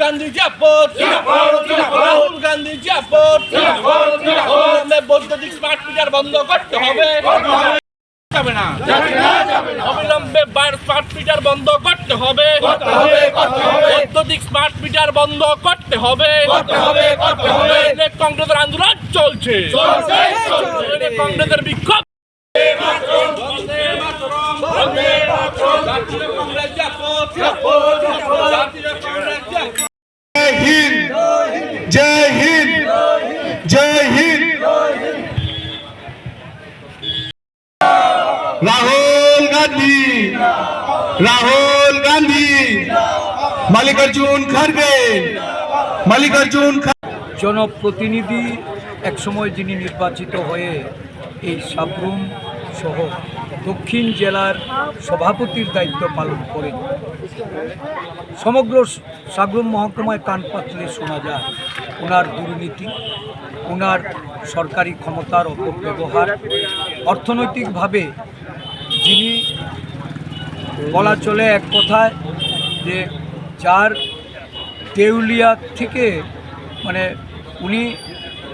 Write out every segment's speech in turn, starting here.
গান্ধী জিয়াপত রাহুল গান্ধী জিয়াপত বৈদ্যুতিক smart meter বন্ধ করতে হবে, অবিলম্বে স্মার্ট মিটার বন্ধ করতে হবে, বৈদ্যুতিক স্মার্ট মিটার বন্ধ করতে হবে। কংগ্রেসের আন্দোলন চলছে, কংগ্রেসের বিক্ষোভ। जय हिंद, जय हिंद। राहुल गांधी, राहुल गांधी, मल्लिकार्जुन खड़गे, मल्लिकार्जुन। জনপ্রতিনিধি একসময় যিনি নির্বাচিত হয়ে এই সাবরুম সহ দক্ষিণ জেলার সভাপতির দায়িত্ব পালন করেন, সমগ্র সাবরুম মহকুমায় কান পাতলে শোনা যায় ওনার দুর্নীতি, ওনার সরকারি ক্ষমতার অপব্যবহার, অর্থনৈতিকভাবে যিনি বলা চলে এক কথায় যে যার দেউলিয়া থেকে উনি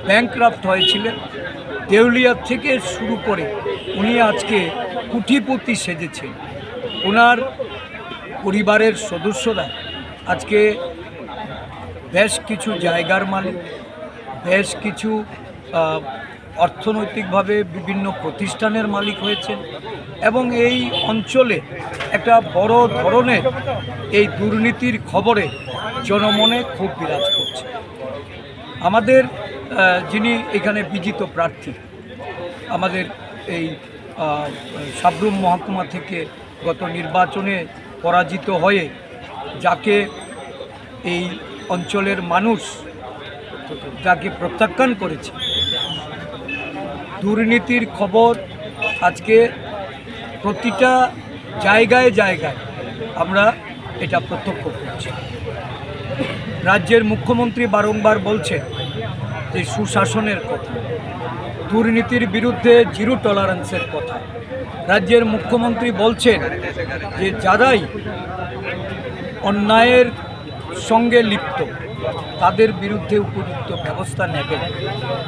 ব্যাংকরাপ্ট হয়েছিলেন, দেউলিয়া থেকে শুরু করে উনি আজকে কোটিপতি সেজেছেন। ওনার পরিবারের সদস্যরা আজকে বেশ কিছু জায়গার মালিক, বেশ কিছু অর্থনৈতিকভাবে বিভিন্ন প্রতিষ্ঠানের মালিক হয়েছেন এবং এই অঞ্চলে একটা বড় ধরনের এই দুর্নীতির খবরে জনমনে খুব বিরাজ করছে। আমাদের যিনি এখানে বিজিত প্রার্থী, আমাদের এই সাবরুম মহকুমা থেকে গত নির্বাচনে পরাজিত হয়ে যাকে এই অঞ্চলের মানুষ যাকে প্রত্যাখ্যান করেছে, দুর্নীতির খবর আজকে প্রতিটা জায়গায় জায়গায় আমরা এটা প্রত্যক্ষ করছি। রাজ্যের মুখ্যমন্ত্রী বারংবার বলছেন যে সুশাসনের কথা, দুর্নীতির বিরুদ্ধে জিরো টলারেন্সের কথা। রাজ্যের মুখ্যমন্ত্রী বলছেন যে যারাই অন্যায়ের সঙ্গে লিপ্ত তাদের বিরুদ্ধে উপযুক্ত ব্যবস্থা নেবেন,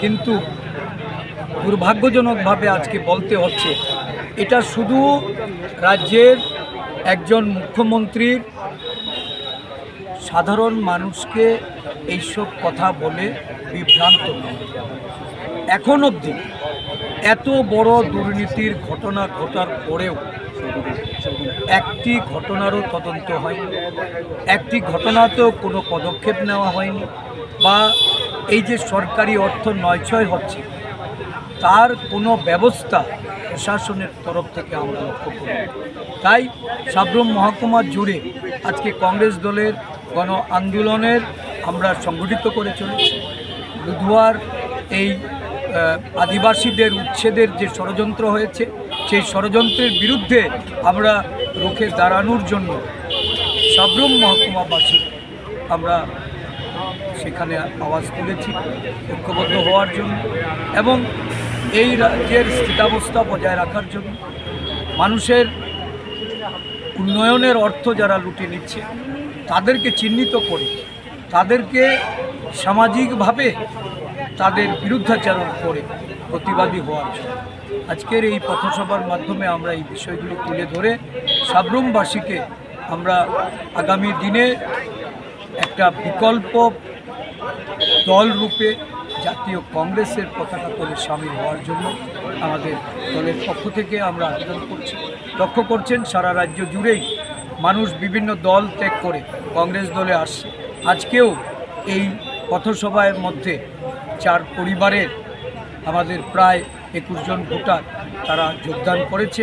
কিন্তু দুর্ভাগ্যজনকভাবে আজকে বলতে হচ্ছে এটা শুধু রাজ্যের একজন মুখ্যমন্ত্রীর সাধারণ মানুষকে এইসব কথা বলে বিভ্রান্ত নয়। এখন অবধি এত বড় দুর্নীতির ঘটনা ঘটার পরেও একটি ঘটনারও তদন্ত হয়নি, একটি ঘটনাতেও কোনো পদক্ষেপ নেওয়া হয়নি, বা এই যে সরকারি অর্থ নয়ছয় হচ্ছে তার কোনো ব্যবস্থা প্রশাসনের তরফ থেকে আমরা লক্ষ্য করি। তাই সাবরুম মহকুমা জুড়ে আজকে কংগ্রেস দলের গণ আন্দোলনের আমরা সংগঠিত করে চলেছি। লুধুয়ার এই আদিবাসীদের উচ্ছেদের যে ষড়যন্ত্র হয়েছে, সেই ষড়যন্ত্রের বিরুদ্ধে আমরা রুখে দাঁড়ানোর জন্য সাবরুম মহকুমাবাসী আমরা সেখানে আওয়াজ তুলেছি ঐক্যবদ্ধ হওয়ার জন্য এবং এই রাজ্যের স্থিতাবস্থা বজায় রাখার জন্য। মানুষের উন্নয়নের অর্থ যারা লুটে নিচ্ছে তাদেরকে চিহ্নিত করে তাদেরকে সামাজিকভাবে তাদের বিরুদ্ধাচরণ করে প্রতিবাদী হওয়ার জন্য আজকের এই পথসভার মাধ্যমে আমরা এই বিষয়গুলি তুলে ধরে সাবরুমবাসীকে আমরা আগামী দিনে একটা বিকল্প দল রূপে জাতীয় কংগ্রেসের পতাকা তলে সামিল হওয়ার জন্য আমাদের দলের পক্ষ থেকে আমরা আবেদন করছি। লক্ষ্য করছেন সারা রাজ্য জুড়েই মানুষ বিভিন্ন দল ত্যাগ করে কংগ্রেস দলে আসছে। আজকেও এই পথসভার মধ্যে 4 পরিবারের আমাদের প্রায় 21 জন ভোটার তারা যোগদান করেছে।